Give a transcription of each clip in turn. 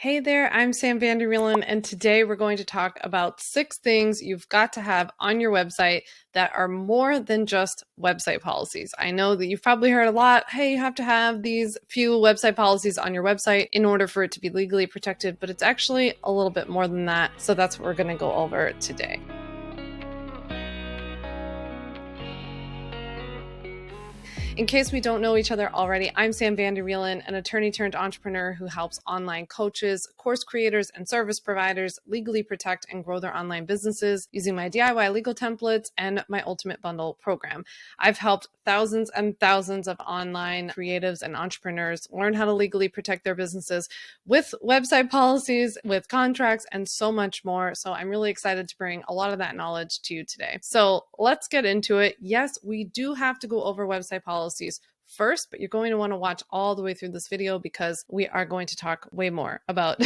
Hey there, I'm Vander, and today we're going to talk about 6 things you've got to have on your website that are more than just website policies. I know that you've probably heard a lot, hey, you have to have these few website policies on your website in order for it to be legally protected, but it's actually a little bit more than that. So that's what we're going to go over today. In case we don't know each other already, I'm Vander, an attorney turned entrepreneur who helps online coaches, course creators, and service providers legally protect and grow their online businesses using my DIY legal templates and my Ultimate Bundle program. I've helped thousands and thousands of online creatives and entrepreneurs learn how to legally protect their businesses with website policies, with contracts, and so much more. So I'm really excited to bring a lot of that knowledge to you today. So let's get into it. Yes, we do have to go over website policies first, but you're going to want to watch all the way through this video because we are going to talk way more about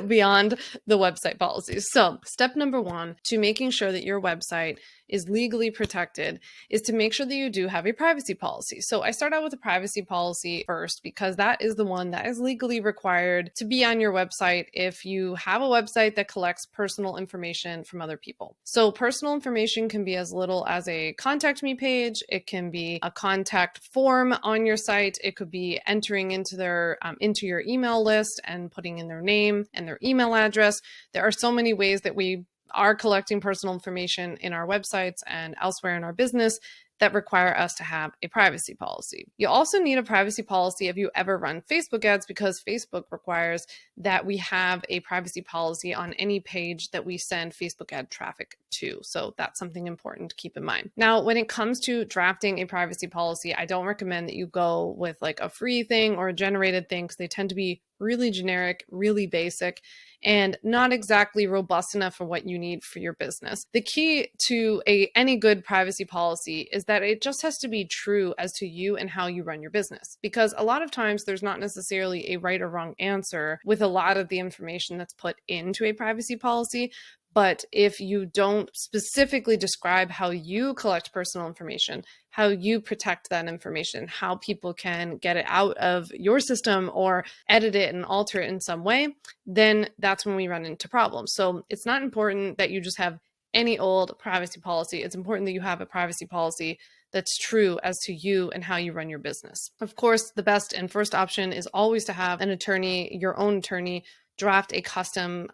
beyond the website policies. So step number 1 to making sure that your website is legally protected is to make sure that you do have a privacy policy. So I start out with a privacy policy first because that is the one that is legally required to be on your website if you have a website that collects personal information from other people. So personal information can be as little as a contact me page. It can be a contact form on your site. It could be entering into their into your email list and putting in their name and their email address. There are so many ways that we are collecting personal information in our websites and elsewhere in our business that require us to have a privacy policy. You also need a privacy policy if you ever run Facebook ads because Facebook requires that we have a privacy policy on any page that we send Facebook ad traffic to. So that's something important to keep in mind. Now, when it comes to drafting a privacy policy, I don't recommend that you go with like a free thing or a generated thing because they tend to be really generic, really basic, and not exactly robust enough for what you need for your business. The key to any good privacy policy is that it just has to be true as to you and how you run your business. Because a lot of times there's not necessarily a right or wrong answer with a lot of the information that's put into a privacy policy. But if you don't specifically describe how you collect personal information, how you protect that information, how people can get it out of your system or edit it and alter it in some way, then that's when we run into problems. So it's not important that you just have any old privacy policy. It's important that you have a privacy policy that's true as to you and how you run your business. Of course, the best and first option is always to have an attorney, your own attorney, draft a custom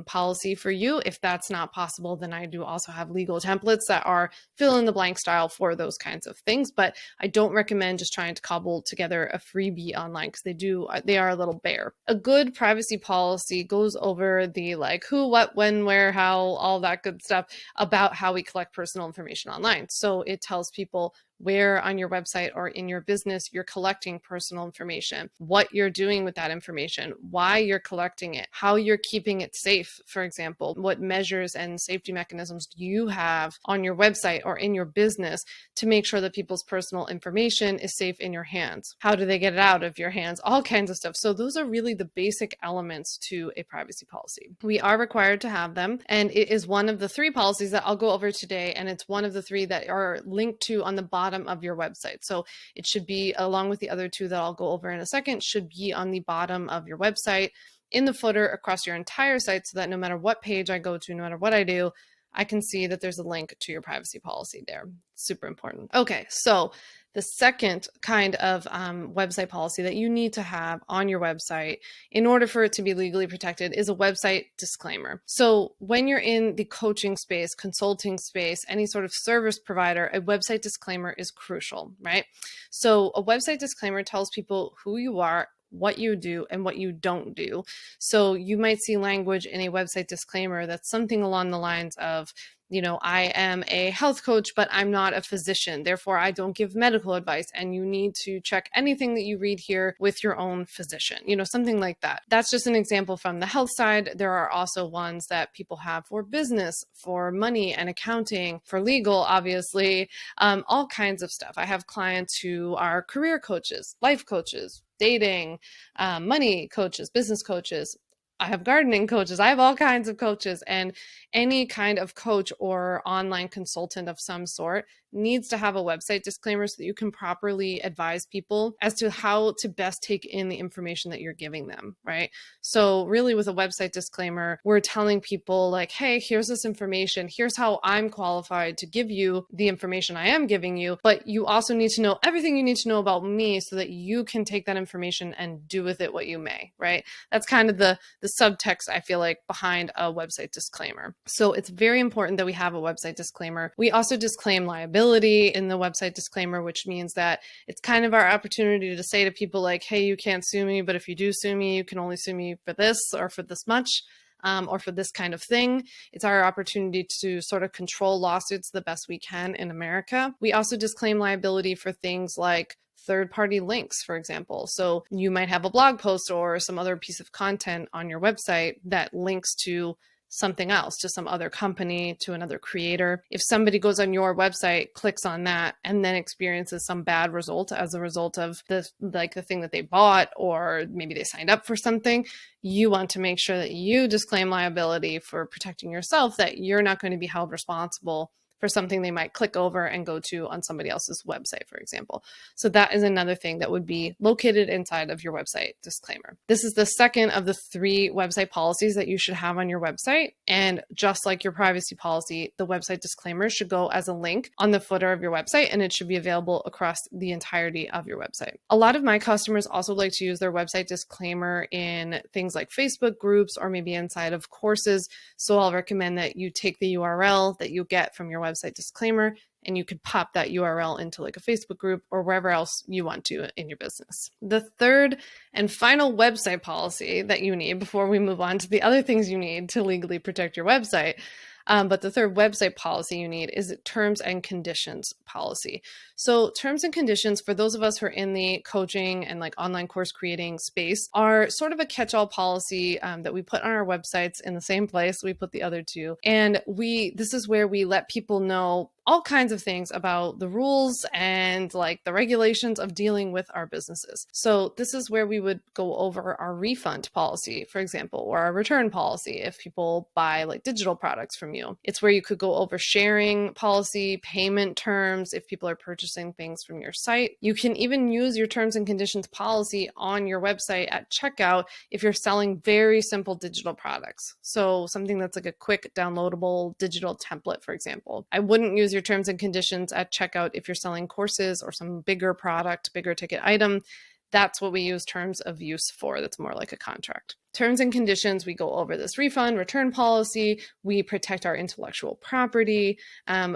policy for you. If that's not possible, then I do also have legal templates that are fill in the blank style for those kinds of things. But I don't recommend just trying to cobble together a freebie online because they are a little bare. A good privacy policy goes over the like who, what, when, where, how, all that good stuff about how we collect personal information online. So it tells people where on your website or in your business you're collecting personal information, what you're doing with that information, why you're collecting it, how you're keeping it safe, for example, what measures and safety mechanisms do you have on your website or in your business to make sure that people's personal information is safe in your hands. How do they get it out of your hands? All kinds of stuff. So those are really the basic elements to a privacy policy. We are required to have them, and it is one of the 3 policies that I'll go over today, and it's one of the 3 that are linked to on the bottom of your website. So it should be, along with the other 2 that I'll go over in a second, should be on the bottom of your website, in the footer across your entire site, so that no matter what page I go to, no matter what I do, I can see that there's a link to your privacy policy there. Super important. Okay, so the second kind of website policy that you need to have on your website in order for it to be legally protected is a website disclaimer. So when you're in the coaching space, consulting space, any sort of service provider, a website disclaimer is crucial, right? So a website disclaimer tells people who you are, what you do, and what you don't do. So you might see language in a website disclaimer that's something along the lines of, I am a health coach, but I'm not a physician. Therefore, I don't give medical advice. And you need to check anything that you read here with your own physician, something like that. That's just an example from the health side. There are also ones that people have for business, for money and accounting, for legal, obviously, all kinds of stuff. I have clients who are career coaches, life coaches, dating, money coaches, business coaches. I have gardening coaches. I have all kinds of coaches, and any kind of coach or online consultant of some sort needs to have a website disclaimer so that you can properly advise people as to how to best take in the information that you're giving them, right? So really with a website disclaimer, we're telling people like, hey, here's this information. Here's how I'm qualified to give you the information I am giving you, but you also need to know everything you need to know about me so that you can take that information and do with it what you may, right? That's kind of the subtext, I feel like, behind a website disclaimer. So it's very important that we have a website disclaimer. We also disclaim liability in the website disclaimer, which means that it's kind of our opportunity to say to people like, hey, you can't sue me, but if you do sue me, you can only sue me for this or for this much. Or for this kind of thing. It's our opportunity to sort of control lawsuits the best we can in America. We also disclaim liability for things like third-party links, for example. So you might have a blog post or some other piece of content on your website that links to something else, to some other company, to another creator. If somebody goes on your website, clicks on that, and then experiences some bad result as a result of the thing that they bought, or maybe they signed up for something, you want to make sure that you disclaim liability for protecting yourself, that you're not going to be held responsible for something they might click over and go to on somebody else's website, for example. So that is another thing that would be located inside of your website disclaimer. This is the second of the 3 website policies that you should have on your website. And just like your privacy policy, the website disclaimer should go as a link on the footer of your website, and it should be available across the entirety of your website. A lot of my customers also like to use their website disclaimer in things like Facebook groups or maybe inside of courses. So I'll recommend that you take the URL that you get from your website disclaimer and you could pop that URL into like a Facebook group or wherever else you want to in your business. The third and final website policy that you need before we move on to the other things you need to legally protect your website, but the third website policy you need is terms and conditions policy. So terms and conditions, for those of us who are in the coaching and like online course creating space, are sort of a catch-all policy that we put on our websites in the same place we put the other 2. And this is where we let people know all kinds of things about the rules and like the regulations of dealing with our businesses. So this is where we would go over our refund policy, for example, or our return policy if people buy like digital products from you. It's where you could go over sharing policy, payment terms if people are purchasing things from your site. You can even use your terms and conditions policy on your website at checkout if you're selling very simple digital products. So something that's like a quick downloadable digital template, for example. I wouldn't use your terms and conditions at checkout if you're selling courses or some bigger product, bigger ticket item. That's what we use terms of use for. That's more like a contract. Terms and conditions, we go over this refund, return policy. We protect our intellectual property.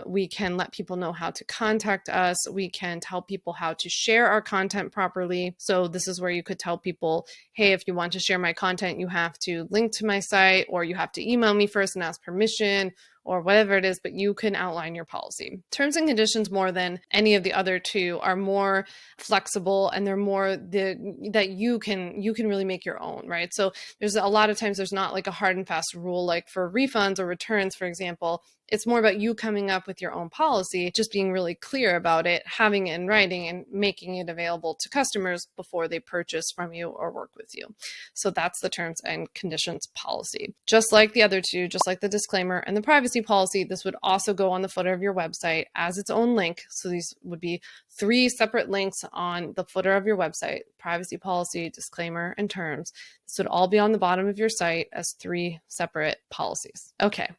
We can let people know how to contact us. We can tell people how to share our content properly. So this is where you could tell people, hey, if you want to share my content, you have to link to my site, or you have to email me first and ask permission, or whatever it is, but you can outline your policy. Terms and conditions, more than any of the other 2, are more flexible, and they're more that you can really make your own, right? So there's a lot of times there's not like a hard and fast rule, like for refunds or returns, for example. It's more about you coming up with your own policy, just being really clear about it, having it in writing, and making it available to customers before they purchase from you or work with you. So that's the terms and conditions policy. Just like the other 2, just like the disclaimer and the privacy policy, this would also go on the footer of your website as its own link. So these would be 3 separate links on the footer of your website: privacy policy, disclaimer, and terms. This would all be on the bottom of your site as 3 separate policies. Okay,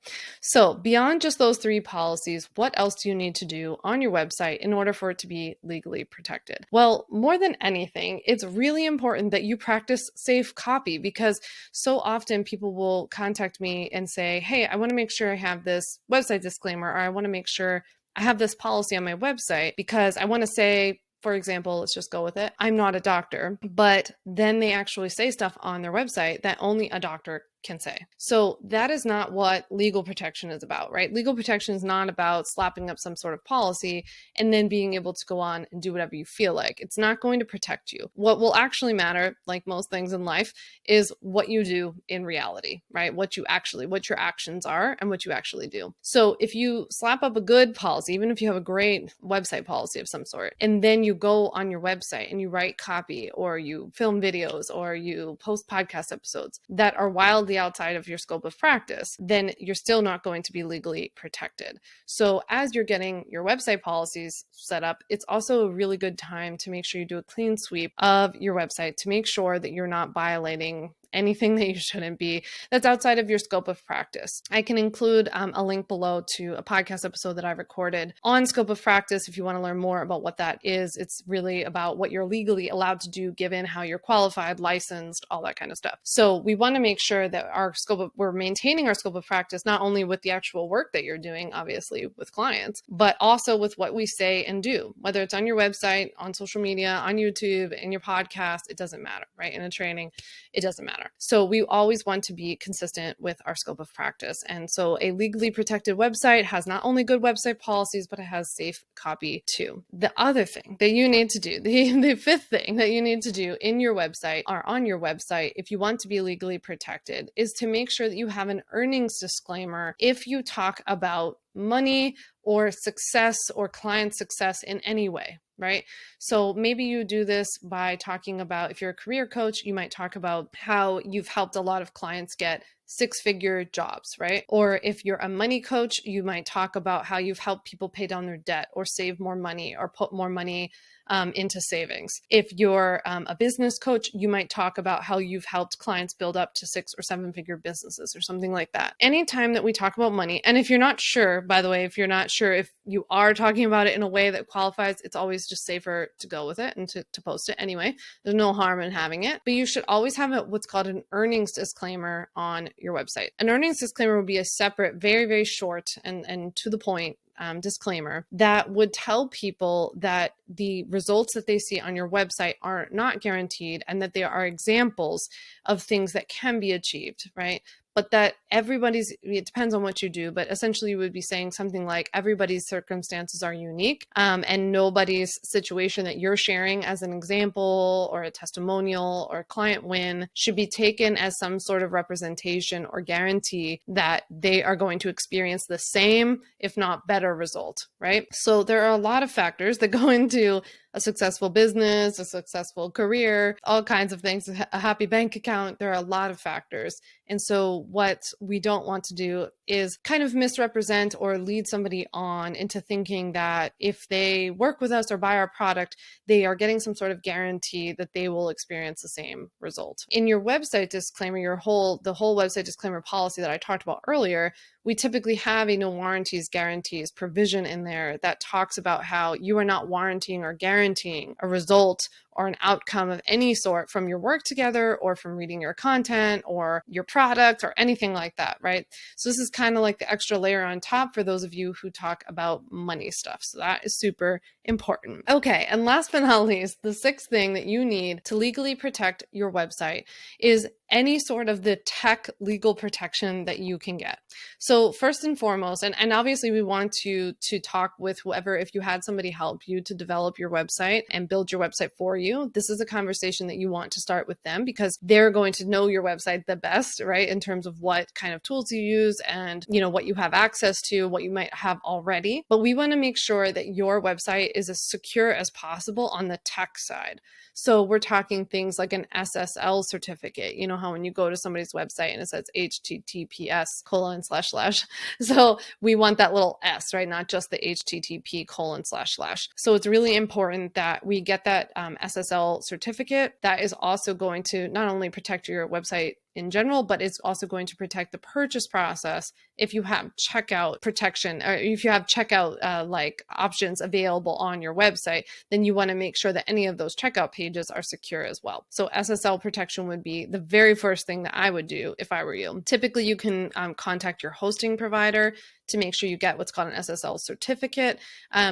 so beyond just those 3 policies, what else do you need to do on your website in order for it to be legally protected? Well, more than anything, it's really important that you practice safe copy, because so often people will contact me and say, hey, I want to make sure I have this website disclaimer, or I want to make sure I have this policy on my website because I want to say, for example, let's just go with it, I'm not a doctor, but then they actually say stuff on their website that only a doctor can say. So that is not what legal protection is about, right? Legal protection is not about slapping up some sort of policy and then being able to go on and do whatever you feel like. It's not going to protect you. What will actually matter, like most things in life, is what you do in reality, right? What your actions are and what you actually do. So if you slap up a good policy, even if you have a great website policy of some sort, and then you go on your website and you write copy, or you film videos, or you post podcast episodes that are wildly wildly outside of your scope of practice, then you're still not going to be legally protected. So as you're getting your website policies set up, it's also a really good time to make sure you do a clean sweep of your website to make sure that you're not violating anything that you shouldn't be that's outside of your scope of practice. I can include a link below to a podcast episode that I recorded on scope of practice if you want to learn more about what that is. It's really about what you're legally allowed to do given how you're qualified, licensed, all that kind of stuff. So we want to make sure that we're maintaining our scope of practice, not only with the actual work that you're doing, obviously with clients, but also with what we say and do, whether it's on your website, on social media, on YouTube, in your podcast, it doesn't matter, right? In a training, it doesn't matter. So we always want to be consistent with our scope of practice. And so a legally protected website has not only good website policies, but it has safe copy too. The other thing that you need to do, the fifth thing that you need to do in your website or on your website, if you want to be legally protected, is to make sure that you have an earnings disclaimer if you talk about money or success or client success in any way, right? So maybe you do this by talking about, if you're a career coach, you might talk about how you've helped a lot of clients get six-figure jobs, right? Or if you're a money coach, you might talk about how you've helped people pay down their debt or save more money or put more money into savings. If you're a business coach, you might talk about how you've helped clients build up to 6 or 7-figure businesses or something like that. Anytime that we talk about money, and if you're not sure, by the way, if you're not sure if you are talking about it in a way that qualifies, it's always just safer to go with it and to post it anyway. There's no harm in having it, but you should always have what's called an earnings disclaimer on your website. An earnings disclaimer would be a separate, very, very short and to the point disclaimer that would tell people that the results that they see on your website are not guaranteed and that they are examples of things that can be achieved, right? But that it depends on what you do, but essentially you would be saying something like everybody's circumstances are unique and nobody's situation that you're sharing as an example or a testimonial or a client win should be taken as some sort of representation or guarantee that they are going to experience the same, if not better result, right? So there are a lot of factors that go into a successful business, a successful career, all kinds of things, a happy bank account. There are a lot of factors. And so what we don't want to do is kind of misrepresent or lead somebody on into thinking that if they work with us or buy our product, they are getting some sort of guarantee that they will experience the same result. In your website disclaimer, the whole website disclaimer policy that I talked about earlier, we typically have a no warranties guarantees provision in there that talks about how you are not warranting or guaranteeing a result or an outcome of any sort from your work together or from reading your content or your product or anything like that, right? So this is kind of like the extra layer on top for those of you who talk about money stuff. So that is super important. Okay, and last but not least, the sixth thing that you need to legally protect your website is any sort of the tech legal protection that you can get. So first and foremost, and obviously we want to talk with whoever, if you had somebody help you to develop your website and build your website for you, this is a conversation that you want to start with them because they're going to know your website the best, right? In terms of what kind of tools you use and, what you have access to, what you might have already. But we want to make sure that your website is as secure as possible on the tech side. So we're talking things like an SSL certificate. You know how when you go to somebody's website and it says https://. So we want that little S, right? Not just the http://. So it's really important that we get that SSL certificate. That is also going to not only protect your website in general, but it's also going to protect the purchase process if you have checkout protection or if you have checkout like options available on your website, then you want to make sure that any of those checkout pages are secure as well. So SSL protection would be the very first thing that I would do if I were you. Typically, you can contact your hosting provider to make sure you get what's called an SSL certificate.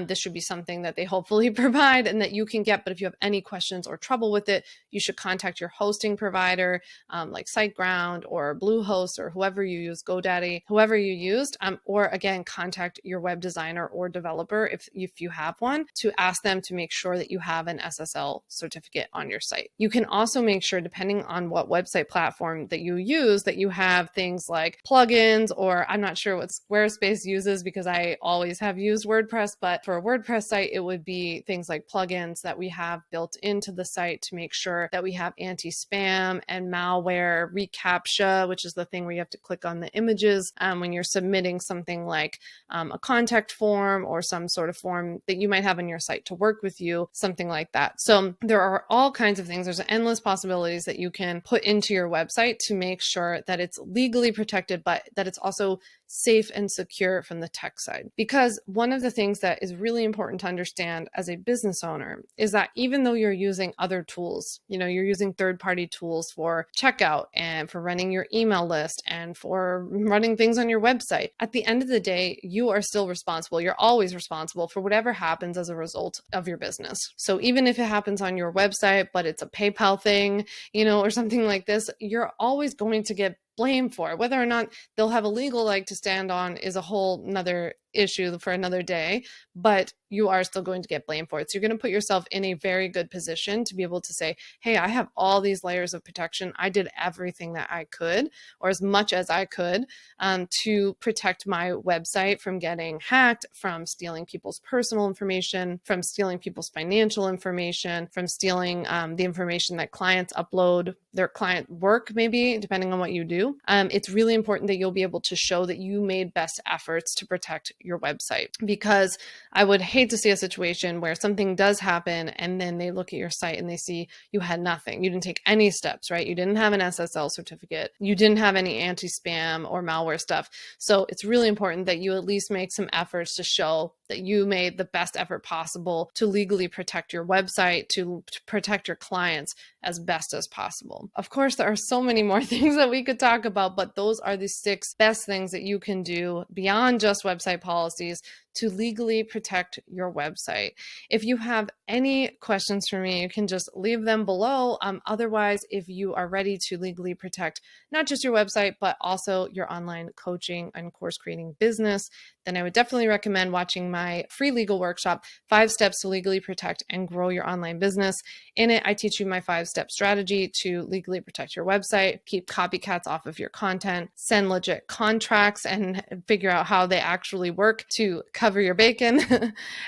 This should be something that they hopefully provide and that you can get. But if you have any questions or trouble with it, you should contact your hosting provider like SiteGround or Bluehost or whoever you use, GoDaddy, whoever you used, or again, contact your web designer or developer if you have one to ask them to make sure that you have an SSL certificate on your site. You can also make sure, depending on what website platform that you use, that you have things like plugins, or I'm not sure what Squarespace uses because I always have used WordPress, but for a WordPress site, it would be things like plugins that we have built into the site to make sure that we have anti-spam and malware reCAPTCHA, which is the thing where you have to click on the images when you're submitting something like a contact form or some sort of form that you might have on your site to work with you, something like that. So there are all kinds of things. There's endless possibilities that you can put into your website to make sure that it's legally protected, but that it's also safe and secure from the tech side. Because one of the things that is really important to understand as a business owner is that even though you're using other tools, you're using third-party tools for checkout and for running your email list and for running things on your website, at the end of the day, you are still responsible. You're always responsible for whatever happens as a result of your business. So even if it happens on your website, but it's a PayPal thing, or something like this, you're always going to get blamed for it. Whether or not they'll have a legal leg to stand on is a whole nother issue for another day, but you are still going to get blamed for it. So you're going to put yourself in a very good position to be able to say, hey, I have all these layers of protection. I did everything that I could, or as much as I could, to protect my website from getting hacked, from stealing people's personal information, from stealing people's financial information, from stealing the information that clients upload, their client work, maybe, depending on what you do. It's really important that you'll be able to show that you made best efforts to protect your website, because I would hate to see a situation where something does happen and then they look at your site and they see you had nothing. You didn't take any steps, right? You didn't have an SSL certificate. You didn't have any anti-spam or malware stuff. So it's really important that you at least make some efforts to show that you made the best effort possible to legally protect your website, to protect your clients as best as possible. Of course, there are so many more things that we could talk about, but those are the 6 best things that you can do beyond just website policies to legally protect your website. If you have any questions for me, you can just leave them below. Otherwise, if you are ready to legally protect not just your website, but also your online coaching and course creating business, then I would definitely recommend watching my free legal workshop, 5 Steps to Legally Protect and Grow Your Online Business. In it, I teach you my 5-step strategy to legally protect your website, keep copycats off of your content, send legit contracts, and figure out how they actually work to cover your bacon.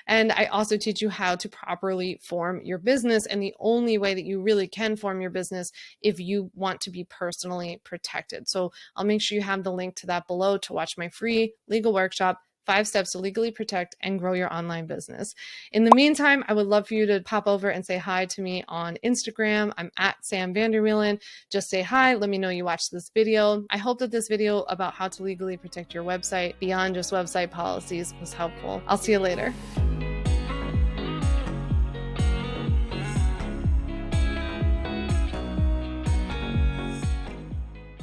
And I also teach you how to properly form your business, and the only way that you really can form your business if you want to be personally protected. So I'll make sure you have the link to that below to watch my free legal workshop, 5 Steps to Legally Protect and Grow Your Online Business. In the meantime, I would love for you to pop over and say hi to me on Instagram. I'm at Sam Vander Wielen. Just say hi. Let me know you watched this video. I hope that this video about how to legally protect your website beyond just website policies was helpful. I'll see you later.